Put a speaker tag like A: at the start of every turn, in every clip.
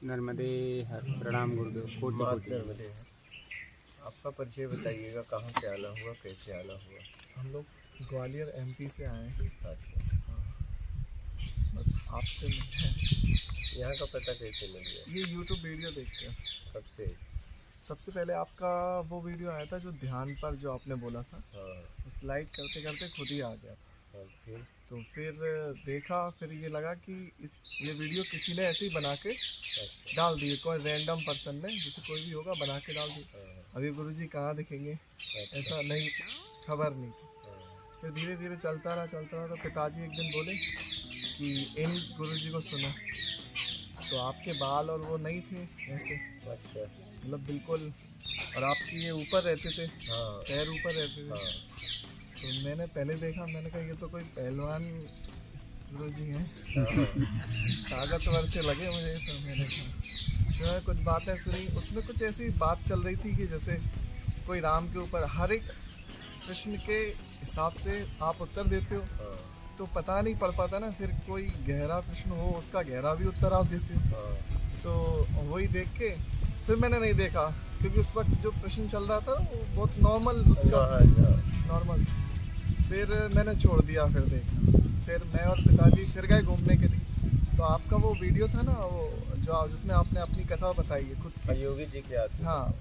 A: नर्मदे हर प्रणाम गुरुदेव कोटि कोटि।
B: नर्मदे। आपका परिचय बताइएगा, कहाँ से आना हुआ, कैसे आना हुआ?
C: हम लोग ग्वालियर एमपी से आए हैं।
B: अच्छा,
C: हाँ, बस आपसे मिले हैं।
B: यहाँ का पता कैसे मिल गया?
C: ये यूट्यूब वीडियो देख के।
B: कब से?
C: सबसे पहले आपका वो वीडियो आया था जो ध्यान पर जो आपने बोला था,
B: हाँ।
C: स्लाइड करते करते खुद ही आ गया था।
B: फिर?
C: तो फिर देखा, फिर ये लगा कि ये वीडियो किसी ने ऐसे ही बना के
B: अच्छा।
C: डाल दिए, कोई रैंडम पर्सन ने, जैसे कोई भी होगा बना के डाल दिए।
B: हाँ।
C: अभी गुरुजी कहाँ दिखेंगे
B: अच्छा।
C: ऐसा नहीं, खबर नहीं थी।
B: हाँ।
C: फिर धीरे धीरे चलता रहा। तो पिताजी एक दिन बोले कि इन गुरुजी को सुनो। तो आपके बाल और वो नहीं थे ऐसे,
B: अच्छा।
C: मतलब बिल्कुल, और आपकी ये ऊपर रहते थे,
B: हाँ।
C: पैर ऊपर रहते थे।
B: हाँ।
C: तो मैंने पहले देखा, मैंने कहा ये तो कोई पहलवान गुरुजी हैं।
B: हाँ।
C: ताकतवर से लगे मुझे। तो मैंने कहा, तो कुछ बातें सुनी, उसमें कुछ ऐसी बात चल रही थी कि जैसे कोई राम के ऊपर हर एक प्रश्न के हिसाब से आप उत्तर देते हो।
B: हाँ।
C: तो पता नहीं पड़ पाता ना, फिर कोई गहरा प्रश्न हो उसका गहरा भी उत्तर आप देते हो।
B: हाँ।
C: तो वही देख के फिर मैंने नहीं देखा, क्योंकि उस वक्त जो प्रश्न चल रहा था वो बहुत नॉर्मल, उसका नॉर्मल। फिर मैंने छोड़ दिया फिर देखना। फिर मैं और पिताजी फिर गए घूमने के लिए। तो आपका वो वीडियो था ना, वो जो जिसमें आपने अपनी कथा बताई है खुद की।
B: योगी जी के आते?
C: हाँ,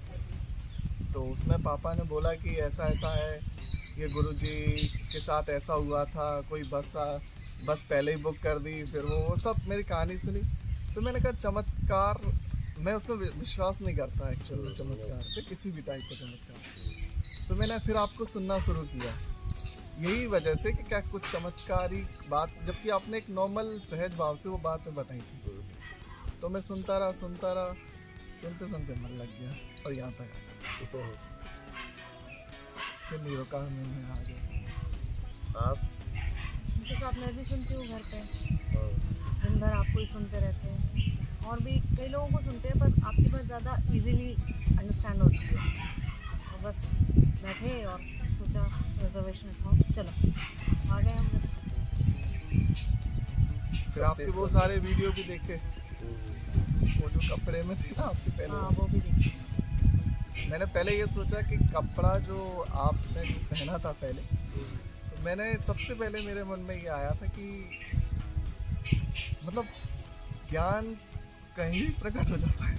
C: तो उसमें पापा ने बोला कि ऐसा ऐसा है, ये गुरुजी के साथ ऐसा हुआ था, कोई बस पहले ही बुक कर दी। फिर वो सब मेरी कहानी सुनी। तो मैंने कहा चमत्कार, मैं उसमें विश्वास नहीं करता एक्चुअली, चमत्कार पे, किसी भी टाइप का चमत्कार। तो मैंने फिर आपको सुनना शुरू किया यही वजह से कि क्या कुछ चमत्कारी बात, जबकि आपने एक नॉर्मल सहज भाव से वो बात बताई थी। तो मैं सुनता रहा, सुनते सुनते मन लग गया और यहाँ तक आ गया। फिर नहीं रुका, मैं आ गया।
B: आप?
D: उनके साथ मैं भी सुनती हूँ घर पे,
B: हाँ।
D: दिन भर आपको ही सुनते रहते हैं, और भी कई लोगों को सुनते हैं, पर आपकी बात ज़्यादा इजीली अंडरस्टैंड होती है। और बस बैठे और सोचा रिजर्वेशन उठाओ, चलो आ गए हम बस।
C: फिर आपके वो सारे वीडियो भी देखे, वो जो कपड़े में थे ना आपके पहले।
D: हाँ, वो भी देखी।
C: मैंने पहले ये सोचा कि कपड़ा जो आपने जो पहना था पहले, तो मैंने सबसे पहले मेरे मन में ये आया था कि मतलब ज्ञान कहीं भी प्रकट हो जाता है,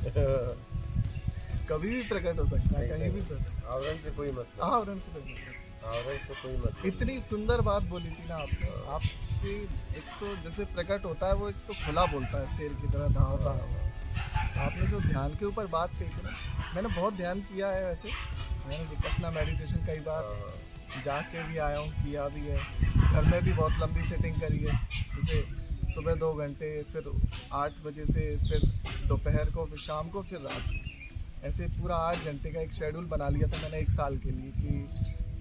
C: कभी भी प्रकट हो सकता है, कहीं भी प्रकट।
B: आवरण से कोई मतलब?
C: आवरण से कोई मतलब।
B: आवरण से कोई मतलब?
C: इतनी सुंदर बात बोली थी ना आपने। आपकी एक तो जैसे प्रकट होता है वो, एक तो खुला बोलता है, शेर की तरह धावता है। आपने जो ध्यान के ऊपर बात कही थी ना, मैंने बहुत ध्यान किया है वैसे। मैंने विपश्यना मेडिटेशन कई बार जाके भी आया हूँ, किया भी है, घर में भी बहुत लंबी सेटिंग करी है। जैसे सुबह 2 घंटे, फिर 8 बजे से, फिर दोपहर को, फिर शाम को, फिर रात को, ऐसे पूरा 8 घंटे का एक शेड्यूल बना लिया था मैंने 1 साल के लिए कि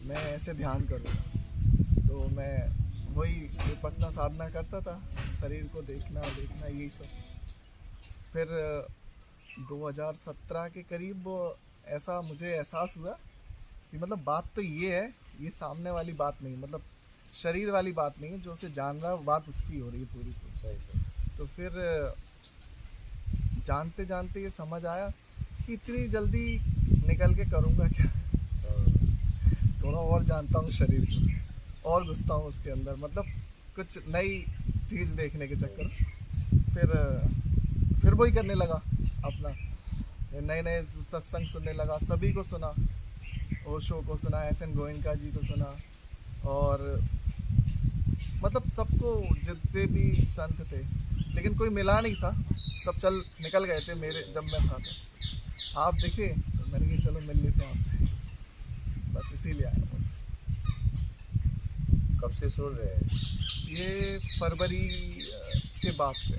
C: मैं ऐसे ध्यान करूँगा। तो मैं वही विपश्यना साधना करता था, शरीर को देखना यही सब। फिर 2017 के करीब ऐसा मुझे एहसास हुआ कि मतलब बात तो ये है, ये सामने वाली बात नहीं, मतलब शरीर वाली बात नहीं है, जो उसे जान रहा है बात उसकी हो रही है पूरी। तो फिर जानते जानते ये समझ आया कि इतनी जल्दी निकल के करूँगा क्या। थोड़ा और जानता हूँ शरीर को, और घुसता हूँ उसके अंदर, मतलब कुछ नई चीज़ देखने के चक्कर। फिर वही करने लगा अपना, नए सत्संग सुनने लगा, सभी को सुना, ओशो को सुना, एस.एन. गोयनका जी को सुना, और मतलब सबको, जितने भी संत थे, लेकिन कोई मिला नहीं था, सब निकल गए थे मेरे जब मैं था। तो आप दिखे तो मैंने कहा चलो मिल लेते हैं आपसे, बस इसीलिए आया हूँ।
B: कब से सुन रहे हैं?
C: ये फरवरी के बाद से।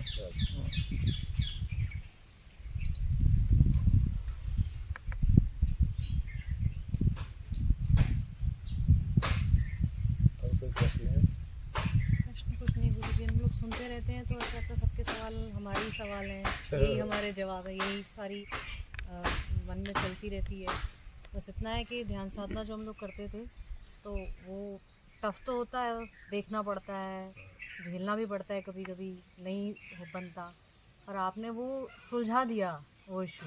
B: और कोई प्रश्न है?
D: प्रश्न कुछ नहीं गुरुजी, हम लोग सुनते रहते हैं तो ऐसा लगता है सबके सवाल हमारे ही सवाल हैं, यही हमारे जवाब है, यही सारी मन में चलती रहती है। बस इतना है कि ध्यान साधना जो हम लोग करते थे, तो वो टफ तो होता है, देखना पड़ता है, झेलना भी पड़ता है, कभी कभी नहीं हो बनता, और आपने वो सुलझा दिया वो इशू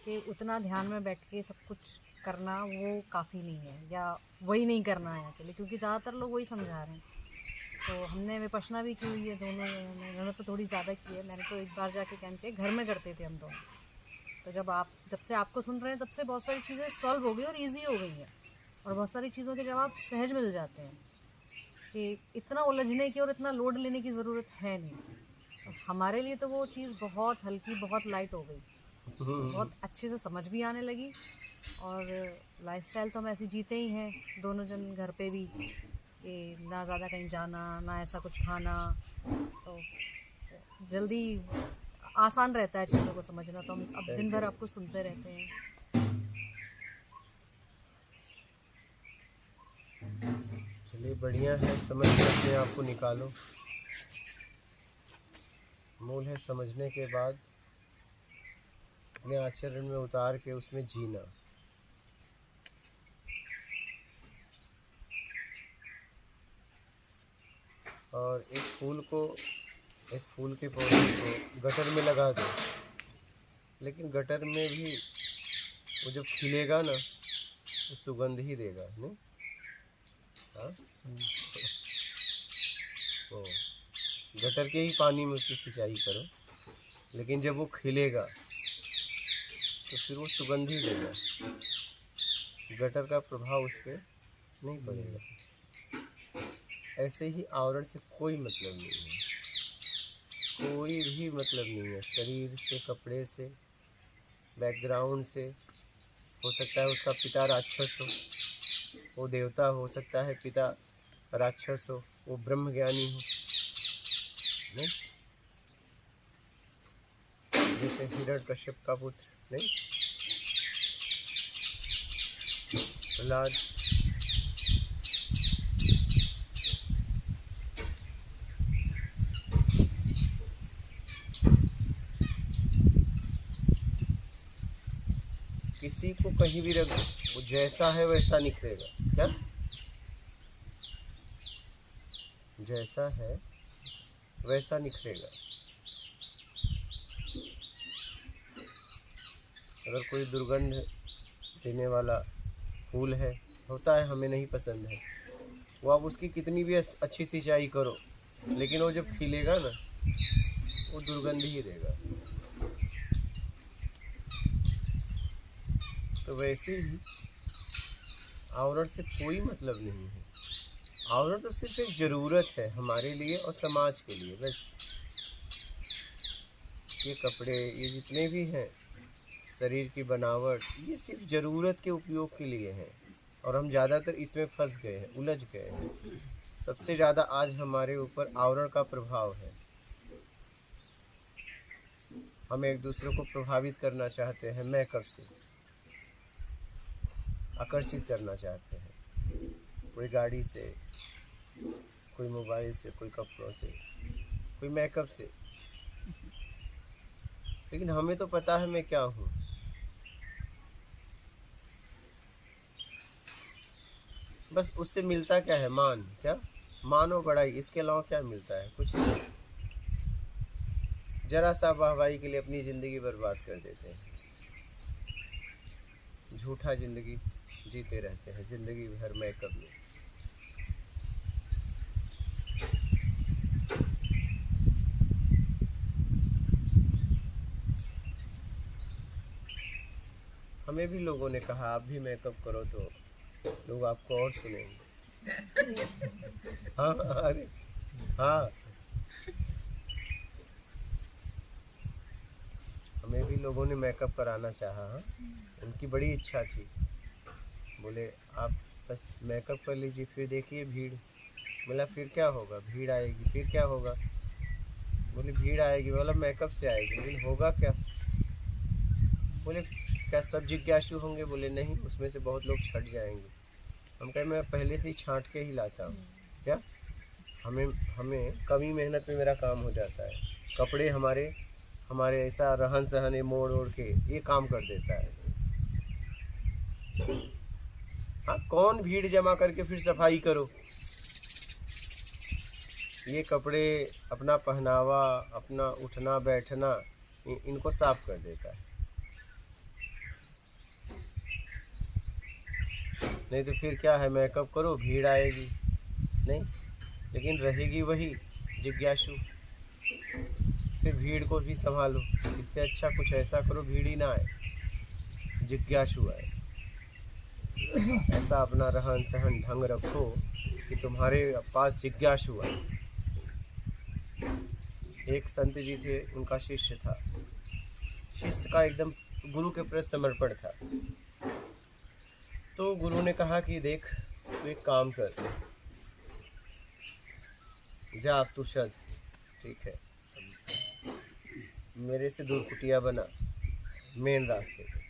D: कि उतना ध्यान में बैठ के सब कुछ करना वो काफ़ी नहीं है, या वही नहीं करना है एक्चुअली, क्योंकि ज़्यादातर लोग वही समझा रहे हैं। तो हमने विपश्यना भी की हुई है दोनों, मैंने तो थोड़ी ज़्यादा की है। मैंने तो एक बार जाके कैंप के घर में करते थे हम दोनों। तो जब से आपको सुन रहे हैं तब से बहुत सारी चीज़ें सॉल्व हो गई और ईजी हो गई हैं, और बहुत सारी चीज़ों के जवाब सहज मिल जाते हैं कि इतना उलझने की और इतना लोड लेने की ज़रूरत है नहीं। तो हमारे लिए तो वो चीज़ बहुत हल्की, बहुत लाइट हो गई, बहुत अच्छे से समझ भी आने लगी। और लाइफस्टाइल तो हम ऐसे जीते ही हैं दोनों जन घर पे भी, कि ना ज़्यादा कहीं जाना, ना ऐसा कुछ खाना, तो जल्दी आसान रहता है चीज़ों को समझना। तो हम अब दिन भर आपको सुनते रहते हैं।
B: चलिए बढ़िया है, समझ के अपने आप को निकालो। मूल है समझने के बाद अपने आचरण में उतार के उसमें जीना। और एक फूल के पौधे को गटर में लगा दो, लेकिन गटर में भी वो जब खिलेगा ना तो सुगंध ही देगा, नहीं? हाँ, तो गटर के ही पानी में उसकी सिंचाई करो, लेकिन जब वो खिलेगा तो फिर वो सुगंध ही देगा, गटर का प्रभाव उस पर नहीं पड़ेगा। ऐसे ही आवरण से कोई मतलब नहीं है, कोई भी मतलब नहीं है। शरीर से, कपड़े से, बैकग्राउंड से, हो सकता है उसका पिता राक्षस हो, वो देवता हो सकता है, पिता राक्षस हो, वो ब्रह्म ज्ञानी हो, नहीं? जैसे हिरण्यकश्यप का पुत्र, नहीं? प्रहलाद, किसी को कहीं भी रख दो, वो जैसा है वैसा निकलेगा। क्या? जैसा है वैसा निखरेगा। अगर कोई दुर्गंध देने वाला फूल है, होता है हमें नहीं पसंद है, वो आप उसकी कितनी भी अच्छी सिंचाई करो, लेकिन वो जब खिलेगा ना वो दुर्गंध ही देगा। तो वैसे ही आवरण से कोई मतलब नहीं है। आवरण तो सिर्फ एक ज़रूरत है हमारे लिए और समाज के लिए, बस। ये कपड़े, ये जितने भी हैं, शरीर की बनावट, ये सिर्फ ज़रूरत के उपयोग के लिए हैं, और हम ज़्यादातर इसमें फंस गए हैं, उलझ गए हैं। सबसे ज़्यादा आज हमारे ऊपर आवरण का प्रभाव है। हम एक दूसरे को प्रभावित करना चाहते हैं, मेकअप से आकर्षित करना चाहते हैं, कोई गाड़ी से, कोई मोबाइल से, कोई कपड़ों से, कोई मेकअप से। लेकिन हमें तो पता है मैं क्या हूँ। बस उससे मिलता क्या है? मान, क्या मान और बड़ाई, इसके अलावा क्या मिलता है? कुछ नहीं। जरा सा वाहवाही के लिए अपनी ज़िंदगी बर्बाद कर देते हैं, झूठा ज़िंदगी जीते रहते हैं, ज़िंदगी भर मेकअप में। हमें भी लोगों ने कहा आप भी मेकअप करो तो लोग आपको और सुनेंगे। हाँ, अरे हाँ, हमें भी लोगों ने मेकअप कराना चाहा। हाँ, उनकी बड़ी इच्छा थी, बोले आप बस मेकअप कर लीजिए, फिर देखिए भीड़। बोला फिर क्या होगा? भीड़ आएगी, फिर क्या होगा? बोले भीड़ आएगी, बोला मेकअप से आएगी, लेकिन होगा क्या? बोले क्या सब जिज्ञासु होंगे? बोले नहीं, उसमें से बहुत लोग छट जाएंगे। हम कहे मैं पहले से ही छांट के ही लाता हूँ। क्या हमें कमी मेहनत में मेरा काम हो जाता है। कपड़े हमारे ऐसा रहन सहन मोड़ ओढ़ के ये काम कर देता है। हाँ, कौन भीड़ जमा करके फिर सफाई करो? ये कपड़े, अपना पहनावा, अपना उठना बैठना इनको साफ कर देता है। नहीं तो फिर क्या है, मेकअप करो भीड़ आएगी नहीं, लेकिन रहेगी वही जिज्ञासु। फिर भीड़ को भी संभालो, इससे अच्छा कुछ ऐसा करो भीड़ ही ना आए, जिज्ञासु आए। ऐसा अपना रहन सहन ढंग रखो कि तुम्हारे पास जिज्ञासु आए। एक संत जी थे, उनका शिष्य था, शिष्य का एकदम गुरु के प्रति समर्पण था। तो गुरु ने कहा कि देख तू एक काम कर, जा अब तू शध, ठीक है, मेरे से दूर कुटिया बना मेन रास्ते पे,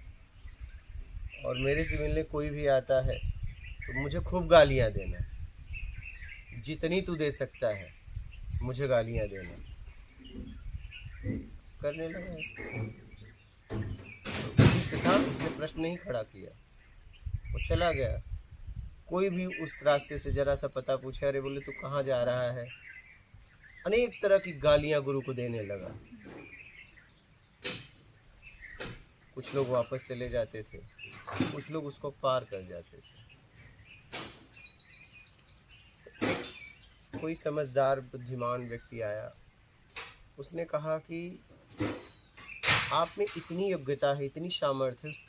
B: और मेरे से मिलने कोई भी आता है तो मुझे खूब गालियाँ देना, जितनी तू दे सकता है मुझे गालियाँ देना। करने लगा ऐसे। शिष्य था, उसने प्रश्न नहीं खड़ा किया, वो चला गया। कोई भी उस रास्ते से जरा सा पता पूछे, अरे बोले तू कहाँ जा रहा है, अनेक तरह की गालियां गुरु को देने लगा। कुछ लोग वापस चले जाते थे, कुछ लोग उसको पार कर जाते थे। कोई समझदार बुद्धिमान व्यक्ति आया, उसने कहा कि आप में इतनी योग्यता है, इतनी सामर्थ्य है, उस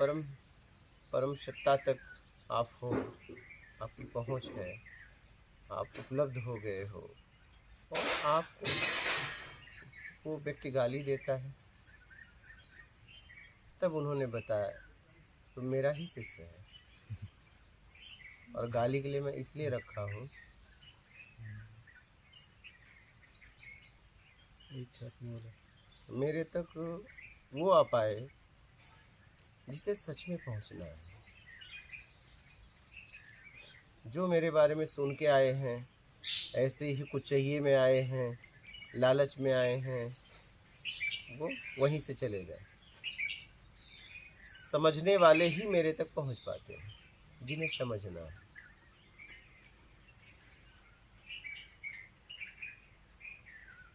B: परम सत्ता तक आप हो, आपकी पहुंच है, आप उपलब्ध हो गए हो, और आपको वो व्यक्ति गाली देता है। तब उन्होंने बताया तो मेरा ही शिष्य है, और गाली के लिए मैं इसलिए रखा हूँ मेरे तक वो आ पाए जिसे सच में पहुंचना है। जो मेरे बारे में सुन के आए हैं, ऐसे ही कुछ चाहिए में आए हैं, लालच में आए हैं, वो वहीं से चले गए। समझने वाले ही मेरे तक पहुंच पाते हैं, जिन्हें समझना है।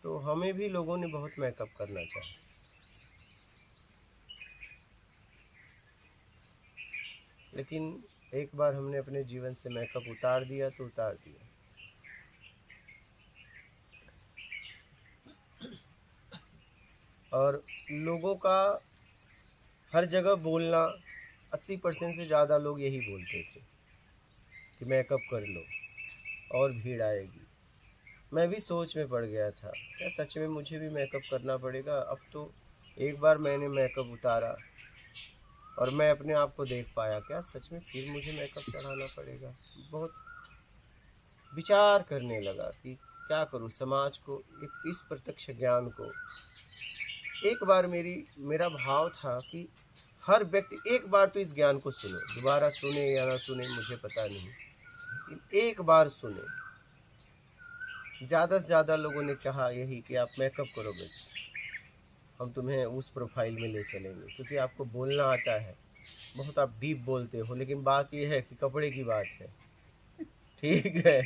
B: तो हमें भी लोगों ने बहुत मेकअप करना चाहिए, लेकिन एक बार हमने अपने जीवन से मेकअप उतार दिया तो उतार दिया। और लोगों का हर जगह बोलना, 80% से ज़्यादा लोग यही बोलते थे कि मेकअप कर लो और भीड़ आएगी। मैं भी सोच में पड़ गया था, क्या सच में मुझे भी मेकअप करना पड़ेगा? अब तो एक बार मैंने मेकअप उतारा और मैं अपने आप को देख पाया, क्या सच में फिर मुझे मेकअप चढ़ाना पड़ेगा? बहुत विचार करने लगा कि क्या करूं, समाज को, इस प्रत्यक्ष ज्ञान को। एक बार मेरा भाव था कि हर व्यक्ति एक बार तो इस ज्ञान को सुने, दोबारा सुने या ना सुने मुझे पता नहीं, लेकिन एक बार सुने। ज़्यादा से ज़्यादा लोगों ने कहा यही कि आप मेकअप करो, बस हम तुम्हें उस प्रोफाइल में ले चलेंगे, क्योंकि आपको बोलना आता है, बहुत आप डीप बोलते हो। लेकिन बात यह है कि कपड़े की बात है, ठीक है।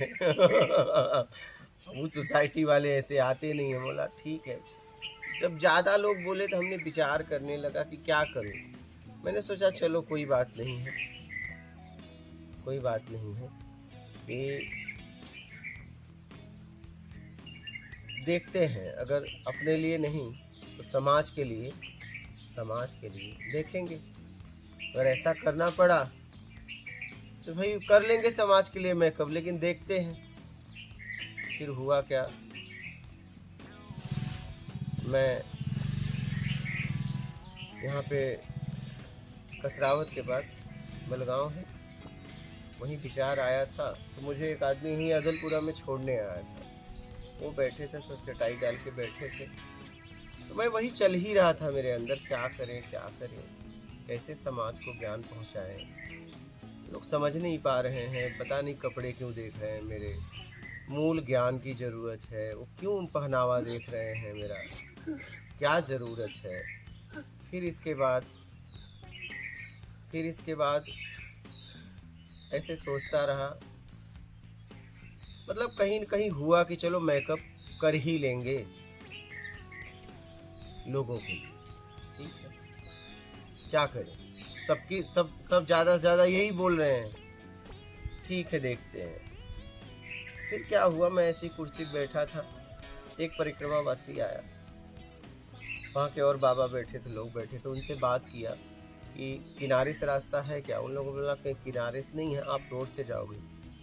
B: वो सोसाइटी वाले ऐसे आते नहीं है। बोला ठीक है। जब ज़्यादा लोग बोले तो हमने विचार करने लगा कि क्या करूं। मैंने सोचा चलो कोई बात नहीं है, कोई बात नहीं है, कि देखते हैं, अगर अपने लिए नहीं तो समाज के लिए देखेंगे। अगर ऐसा करना पड़ा तो भाई कर लेंगे समाज के लिए मेकअप, लेकिन देखते हैं। फिर हुआ क्या, मैं यहाँ पे कसरावत के पास बलगांव है, वहीं विचार आया था। तो मुझे एक आदमी ही अदलपुरा में छोड़ने आया था, वो बैठे थे, सब चटाई डाल के बैठे थे। तो मैं वही चल ही रहा था मेरे अंदर, क्या करें, कैसे समाज को ज्ञान पहुंचाएं। लोग समझ नहीं पा रहे हैं, पता नहीं कपड़े क्यों देख रहे हैं मेरे, मूल ज्ञान की ज़रूरत है, वो क्यों पहनावा देख रहे हैं मेरा, क्या ज़रूरत है। फिर इसके बाद ऐसे सोचता रहा। मतलब कहीं न कहीं हुआ कि चलो मेकअप कर ही लेंगे लोगों के लिए, ठीक है। क्या करें, सबकी सब ज़्यादा से ज़्यादा यही बोल रहे हैं, ठीक है देखते हैं। फिर क्या हुआ, मैं ऐसी कुर्सी पे बैठा था, एक परिक्रमावासी आया, वहाँ के और बाबा बैठे थे, लोग बैठे थे, उनसे बात किया कि किनारे से रास्ता है क्या। उन लोगों ने बोला कि किनारे से नहीं है, आप रोड से जाओगे।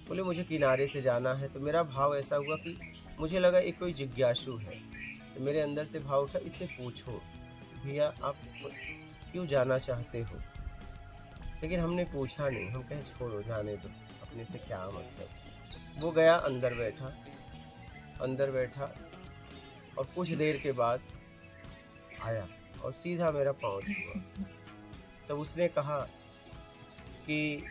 B: बोले मुझे किनारे से जाना है। तो मेरा भाव ऐसा हुआ कि मुझे लगा एक कोई जिज्ञासु है, तो मेरे अंदर से भाव उठा, इससे पूछो भैया आप क्यों जाना चाहते हो। लेकिन हमने पूछा नहीं, हम कहे छोड़ो जाने दो, अपने से क्या मतलब। वो गया अंदर बैठा और कुछ देर के बाद आया और सीधा मेरा पाँव छुआ। तब उसने कहा कि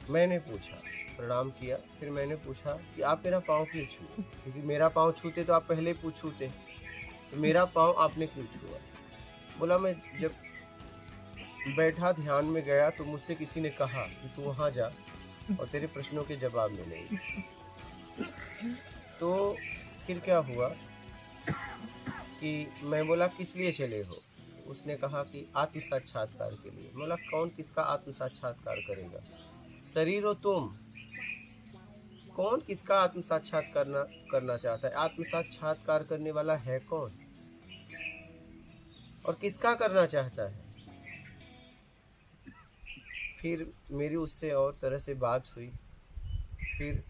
B: मैंने पूछा, प्रणाम किया, फिर मैंने पूछा कि आप मेरा पाँव क्यों छुए, क्योंकि मेरा पाँव छूते तो आप पहले पूछूते, तो मेरा पाँव आपने क्यों छुआ। बोला मैं जब बैठा ध्यान में गया तो मुझसे किसी ने कहा कि तू वहाँ जा और तेरे प्रश्नों के जवाब मिलेंगे। तो फिर क्या हुआ कि मैं बोला किस लिए चले हो। उसने कहा कि आत्म साक्षात्कार के लिए। बोला कौन किसका आत्म साक्षात्कार करेगा, शरीर हो तुम। कौन किसका आत्म साक्षात्कार करना चाहता है, आत्म साक्षात्कार करने वाला है कौन और किसका करना चाहता है। फिर मेरी उससे और तरह से बात हुई, फिर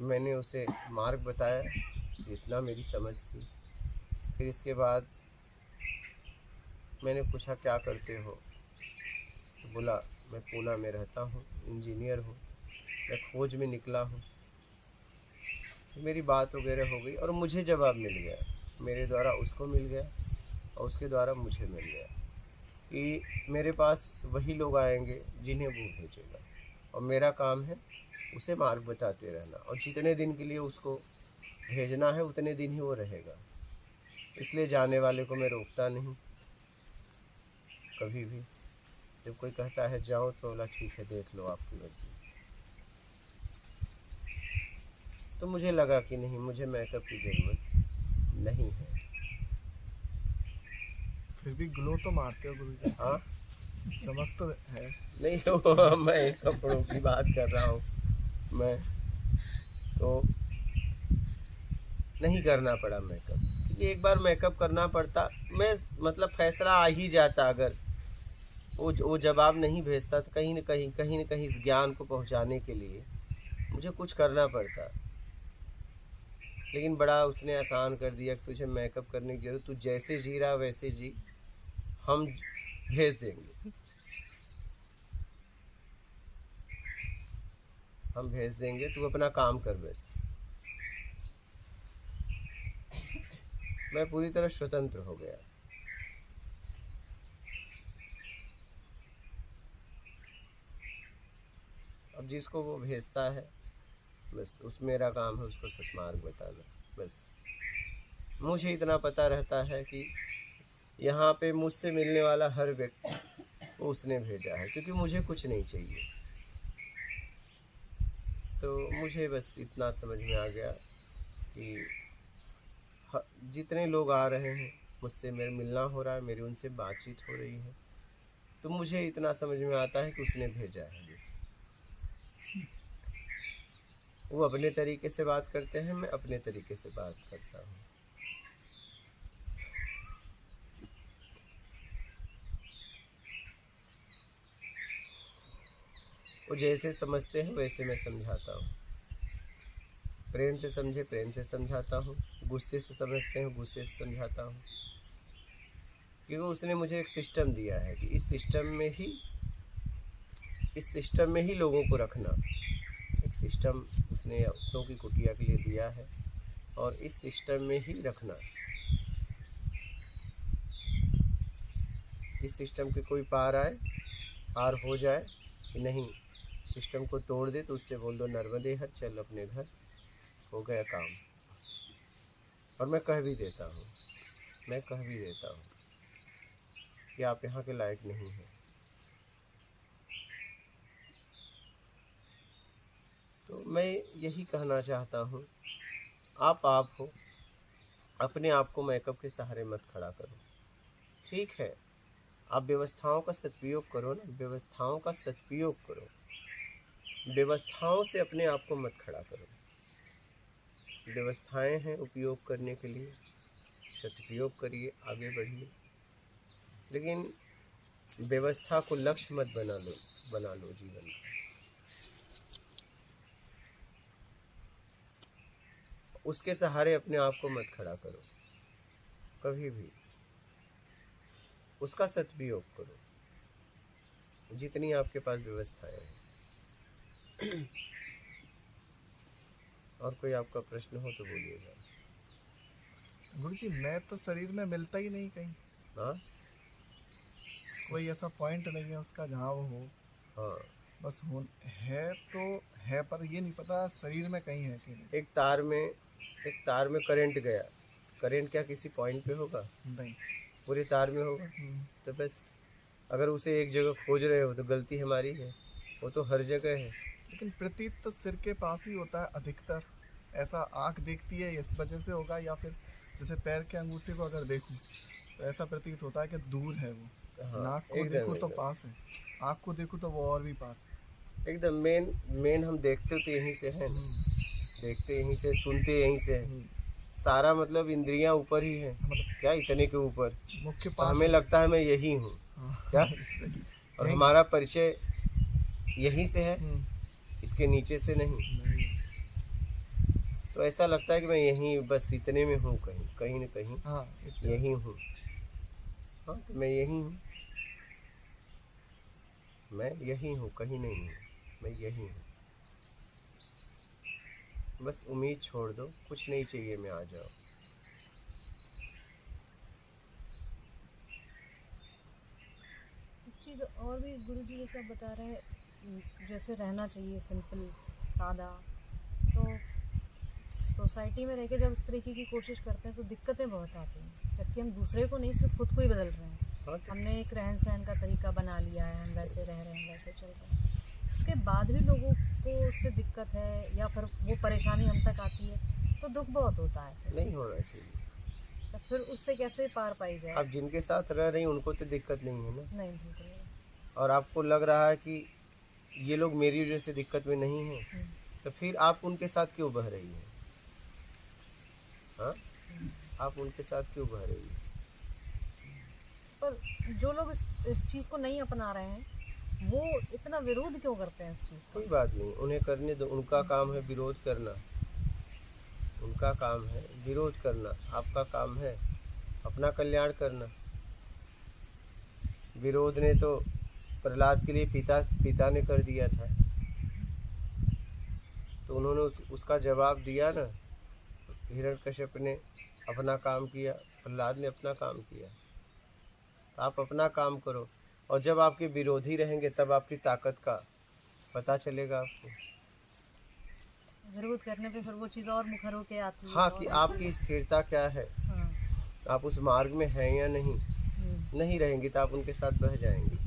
B: मैंने उसे मार्ग बताया जितना मेरी समझ थी। फिर इसके बाद मैंने पूछा क्या करते हो, तो बोला मैं पूना में रहता हूँ, इंजीनियर हूँ, मैं खोज में निकला हूँ। मेरी बात वगैरह हो गई और मुझे जवाब मिल गया, मेरे द्वारा उसको मिल गया और उसके द्वारा मुझे मिल गया कि मेरे पास वही लोग आएंगे जिन्हें वो भेजेगा और मेरा काम है उसे मार्ग बताते रहना, और जितने दिन के लिए उसको भेजना है उतने दिन ही वो रहेगा। इसलिए जाने वाले को मैं रोकता नहीं कभी भी। जब कोई कहता है जाओ तो बोला ठीक है देख लो आपकी मर्जी। तो मुझे लगा कि नहीं, मुझे मेकअप की ज़रूरत नहीं है।
C: फिर भी ग्लो तो मारते हो गुरुजी।
B: हाँ
C: चमक तो है।
B: नहीं तो मैं कपड़ों की बात कर रहा हूँ, मैं तो नहीं करना पड़ा मेकअप, क्योंकि एक बार मेकअप करना पड़ता, मैं मतलब फैसला आ ही जाता। अगर वो जवाब नहीं भेजता तो कहीं न कहीं इस ज्ञान को पहुंचाने के लिए मुझे कुछ करना पड़ता। लेकिन बड़ा उसने आसान कर दिया कि तुझे मेकअप करने की जरूरत, तू जैसे जी रहा वैसे जी, हम भेज देंगे, हम भेज देंगे, तू अपना काम कर बस। मैं पूरी तरह स्वतंत्र हो गया। अब जिसको वो भेजता है बस उस मेरा काम है उसको सतमार्ग बताना। बस मुझे इतना पता रहता है कि यहाँ पे मुझसे मिलने वाला हर व्यक्ति वो उसने भेजा है, क्योंकि मुझे कुछ नहीं चाहिए। तो मुझे बस इतना समझ में आ गया कि जितने लोग आ रहे हैं मुझसे मेरे मिलना हो रहा है, मेरी उनसे बातचीत हो रही है, तो मुझे इतना समझ में आता है कि उसने भेजा है। बस वो अपने तरीके से बात करते हैं, मैं अपने तरीके से बात करता हूँ। वो जैसे समझते हैं वैसे मैं समझाता हूँ। प्रेम से समझे प्रेम से समझाता हूँ, गुस्से से समझते हैं गुस्से से समझाता हूँ, क्योंकि उसने मुझे एक सिस्टम दिया है कि इस सिस्टम में ही लोगों को रखना। एक सिस्टम उसने औरतों की कुटिया के लिए दिया है और इस सिस्टम में ही रखना। इस सिस्टम के कोई पार हो जाए कि नहीं, सिस्टम को तोड़ दे तो उससे बोल दो नर्मदे हर, चल अपने घर, हो गया काम। और मैं कह भी देता हूँ कि आप यहाँ के लायक नहीं हैं। तो मैं यही कहना चाहता हूँ, आप हो, अपने आप को मेकअप के सहारे मत खड़ा करो। ठीक है, आप व्यवस्थाओं का सदुपयोग करो ना, व्यवस्थाओं का सदुपयोग करो, व्यवस्थाओं से अपने आप को मत खड़ा करो। व्यवस्थाएं हैं उपयोग करने के लिए, सदुपयोग करिए, आगे बढ़िए, लेकिन व्यवस्था को लक्ष्य मत बना लो जीवन में। उसके सहारे अपने आप को मत खड़ा करो कभी भी। उसका सदुपयोग करो जितनी आपके पास व्यवस्थाएं हैं। और कोई आपका प्रश्न हो तो बोलिएगा।
C: गुरुजी मैं तो शरीर में मिलता ही नहीं कहीं,
B: हाँ
C: कोई ऐसा पॉइंट नहीं है उसका जहाँ वो हो,
B: हाँ,
C: बस हो है तो है, पर ये नहीं पता शरीर में कहीं है कि नहीं।
B: एक तार में करंट गया, करंट क्या किसी पॉइंट पे होगा?
C: नहीं।
B: पूरे तार में होगा। तो बस अगर उसे एक जगह खोज रहे हो तो गलती हमारी है, वो तो हर जगह है।
C: लेकिन प्रतीत तो सिर के पास ही होता है अधिकतर, ऐसा आँख देखती है, इस वजह से होगा, या फिर जैसे पैर के अंगूठे को अगर देखूं तो ऐसा प्रतीत होता है कि दूर है वो।
B: हाँ,
C: नाक को देखूं तो पास है, आँख को देखूं तो वो और भी पास है।
B: एकदम मेन हम देखते तो यहीं से है ना, देखते यहीं से, सुनते यहीं से है, सारा मतलब इंद्रियां ऊपर ही है,
C: मतलब
B: क्या इतने के ऊपर।
C: मुख्य
B: तो
C: 5
B: हमें लगता है मैं यही हूँ, क्या, और हमारा परिचय यहीं से है, इसके नीचे से नहीं। तो ऐसा लगता है कि मैं यहीं बस इतने में हूँ, कहीं न कहीं यही हूँ। हाँ, तो मैं यही हूँ, मैं यही हूँ, कहीं नहीं हूँ, मैं यही हूँ। बस उम्मीद छोड़ दो, कुछ नहीं चाहिए, मैं आ जाओ।
D: एक चीज़ और भी गुरुजी जैसे आप बता रहे हैं, जैसे रहना चाहिए सिंपल सादा, तो सोसाइटी में रह के जब इस तरीके की कोशिश करते हैं तो दिक्कतें बहुत आती हैं, जबकि हम दूसरे को नहीं, सिर्फ खुद को ही बदल रहे हैं।
B: हाँ, तो
D: हमने एक रहन सहन का तरीका बना लिया है, हम वैसे रह रहे हैं, वैसे चल रहे हैं, उसके बाद भी लोगों को उससे दिक्कत है या फिर वो परेशानी हम तक आती है तो दुख बहुत होता है।
B: नहीं होना चाहिए।
D: तो फिर उससे कैसे पार पाई जाए?
B: आप जिनके साथ रह रही हैं उनको तो दिक्कत नहीं है ना,
D: नहीं भूख रही है।
B: और आपको लग रहा है कि ये लोग मेरी वजह से दिक्कत में नहीं हैं, तो फिर आप उनके साथ क्यों बह रही हैं? हाँ, आप उनके साथ क्यों बह रही हैं?
D: पर जो लोग इस चीज़ को नहीं अपना रहे हैं वो इतना विरोध क्यों करते हैं इस चीज़ का?
B: कोई बात नहीं, उन्हें करने दो, उनका काम है विरोध करना, उनका काम है विरोध करना, आपका काम है अपना कल्याण करना। विरोध ने तो प्रहलाद के लिए पिता ने कर दिया था, तो उन्होंने उसका जवाब दिया ना। हिरण्यकश्यप ने अपना काम किया, प्रहलाद ने अपना काम किया। तो आप अपना काम करो, और जब आपके विरोधी रहेंगे तब आपकी ताकत का पता चलेगा आपको।
D: विरोध करने पे फिर वो चीज़ और मुखर होके आती है।
B: हाँ, कि आपकी स्थिरता क्या है,
D: हाँ।
B: आप उस मार्ग में हैं या नहीं। नहीं रहेंगी तो आप उनके साथ बह जाएंगी,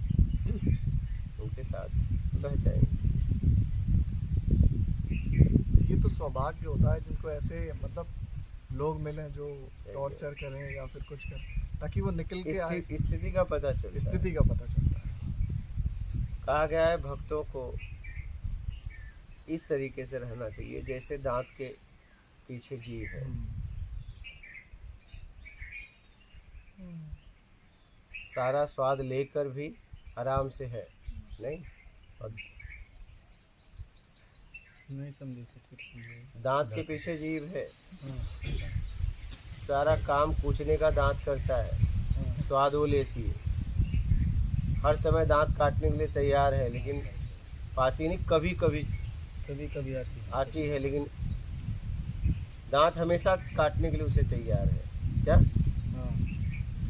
B: उनके साथ बह जाएंगे।
C: ये तो सौभाग्य होता है जिनको ऐसे मतलब लोग मिले जो टॉर्चर करें या फिर कुछ करें, ताकि वो निकल के आए,
B: स्थिति का पता चलता है।
C: स्थिति का पता चलता है।
B: कहा गया है भक्तों को इस तरीके से रहना चाहिए जैसे दांत के पीछे जीव है। सारा स्वाद लेकर भी आराम से है नहीं, और
A: नहीं समझे सकते।
B: दांत के पीछे जीव है, सारा काम पूछने का दांत करता है, स्वाद वो लेती है, हर समय दांत काटने के लिए तैयार है, लेकिन पाती नहीं, कभी कभी आती है, लेकिन दांत हमेशा काटने के लिए उसे तैयार है, क्या?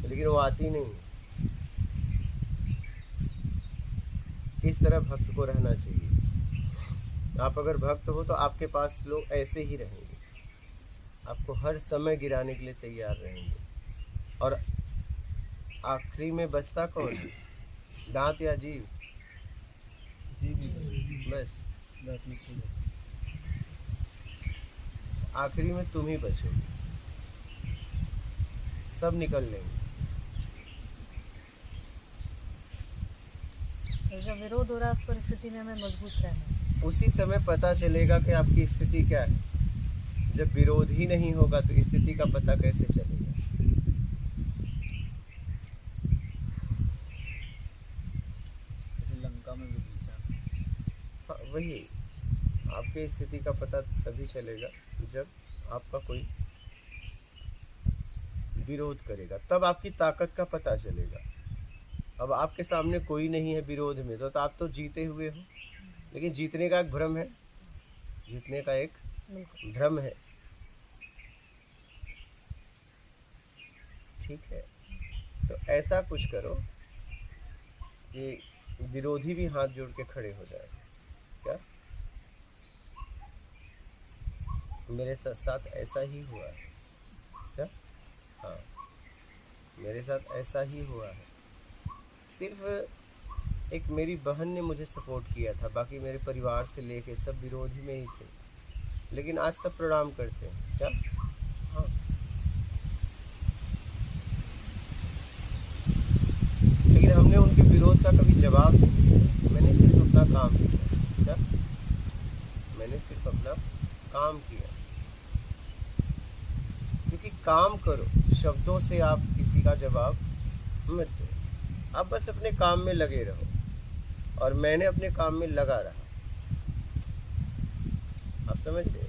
B: लेकिन वो आती नहीं। इस तरह भक्त को रहना चाहिए। आप अगर भक्त हो तो आपके पास लोग ऐसे ही रहेंगे, आपको हर समय गिराने के लिए तैयार रहेंगे। और आखिरी में बचता कौन है, दांत या जीव? बस आखिरी में तुम ही बचोगे, सब निकल लेंगे।
D: तो जब विरोध हो रहा है उस परिस्थिति में हमें मजबूत रहना है।
B: उसी समय पता चलेगा कि आपकी स्थिति क्या है। जब विरोध ही नहीं होगा तो स्थिति का पता कैसे चलेगा?
A: जैसे लंका में विभीषण,
B: हाँ, वही आपकी स्थिति का पता तभी चलेगा जब आपका कोई विरोध करेगा, तब आपकी ताकत का पता चलेगा। अब आपके सामने कोई नहीं है विरोध में, तो आप तो जीते हुए हो, लेकिन जीतने का एक भ्रम है, जीतने का एक
D: बिल्कुल।
B: भ्रम है। ठीक है, तो ऐसा कुछ करो कि विरोधी भी हाथ जोड़ के खड़े हो जाए। क्या मेरे साथ ऐसा ही हुआ है? क्या? हाँ, मेरे साथ ऐसा ही हुआ है। सिर्फ एक मेरी बहन ने मुझे सपोर्ट किया था, बाकी मेरे परिवार से लेके सब विरोधी में ही थे, लेकिन आज सब प्रणाम करते हैं। क्या? हाँ, लेकिन हमने उनके विरोध का कभी जवाब नहीं दिया। मैंने सिर्फ अपना काम किया। क्या? मैंने सिर्फ अपना काम किया, क्योंकि काम करो, शब्दों से आप किसी का जवाब मत दो। आप बस अपने काम में लगे रहो, और मैंने अपने काम में लगा रहा। आप समझ रहे?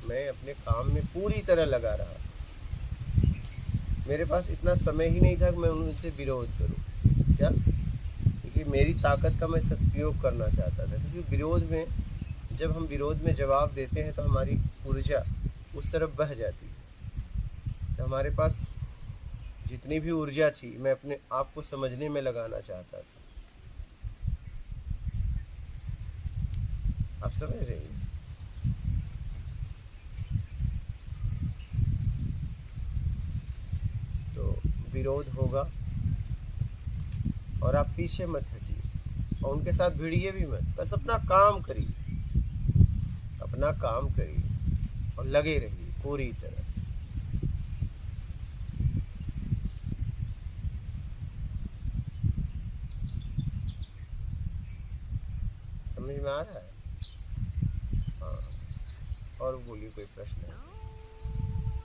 B: मैं अपने काम में पूरी तरह लगा रहा। मेरे पास इतना समय ही नहीं था कि मैं उनसे विरोध करूं। क्या? क्योंकि मेरी ताकत का मैं सदुपयोग करना चाहता था, क्योंकि विरोध में, जब हम विरोध में जवाब देते हैं तो हमारी ऊर्जा उस तरफ बह जाती है। तो हमारे पास जितनी भी ऊर्जा थी, मैं अपने आप को समझने में लगाना चाहता था। आप समझ रहे हैं? तो विरोध होगा और आप पीछे मत हटिए, और उनके साथ भिड़िए भी मत। बस अपना काम करिए, अपना काम करिए और लगे रहिए पूरी तरह। समझ में आ रहा है? हाँ, और बोलिए, कोई प्रश्न है?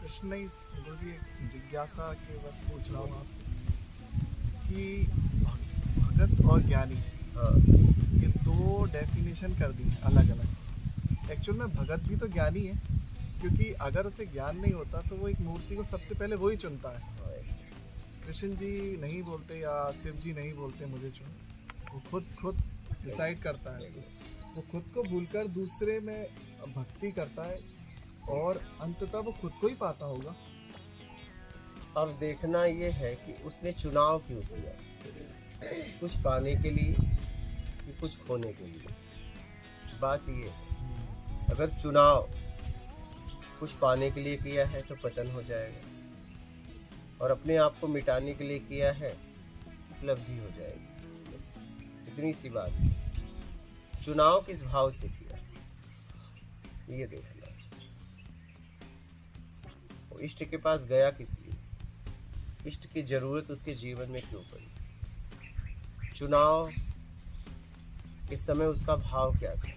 C: प्रश्न नहीं गुरु जी, एक जिज्ञासा के बस पूछ रहा हूँ आपसे कि भगत और ज्ञानी,
B: हाँ,
C: ये दो डेफिनेशन कर दी अलग अलग। एक्चुअल में भगत भी तो ज्ञानी है, क्योंकि अगर उसे ज्ञान नहीं होता तो वो एक मूर्ति को सबसे पहले वही चुनता है। कृष्ण जी नहीं बोलते या शिव जी नहीं बोलते मुझे चुन, वो खुद डिसाइड करता है। वो खुद को भूलकर दूसरे में भक्ति करता है, और अंततः वो खुद को ही पाता होगा।
B: अब देखना ये है कि उसने चुनाव क्यों किया, कुछ पाने के लिए कि कुछ खोने के लिए। बात ये है, अगर चुनाव कुछ पाने के लिए किया है तो पतन हो जाएगा, और अपने आप को मिटाने के लिए किया है उपलब्धि हो जाएगी। बस इतनी सी बात है। चुनाव किस भाव से किया ये देखना। वो इष्ट के पास गया किस लिए, इष्ट की जरूरत उसके जीवन में क्यों पड़ी, चुनाव इस समय उसका भाव क्या था,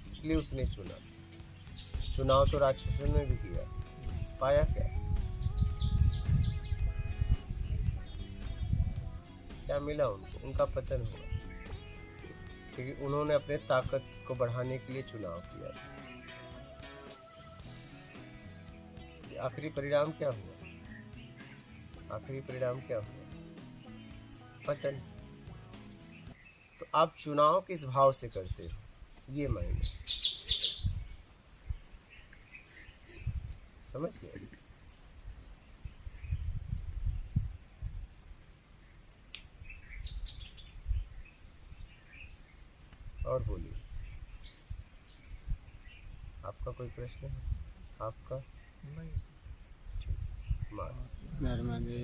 B: इसलिए उसने चुना। चुनाव तो राक्षसों ने भी किया, पाया क्या? क्या मिला उनको? उनका पतन हुआ, क्योंकि उन्होंने अपने ताकत को बढ़ाने के लिए चुनाव किया। आखिरी परिणाम क्या हुआ? आखिरी परिणाम क्या हुआ? पतन। तो आप चुनाव किस भाव से करते हो, ये मायने। समझ गए? और बोलिए, आपका कोई प्रश्न है? आपका
C: नहीं,
B: मार
A: नर्मदे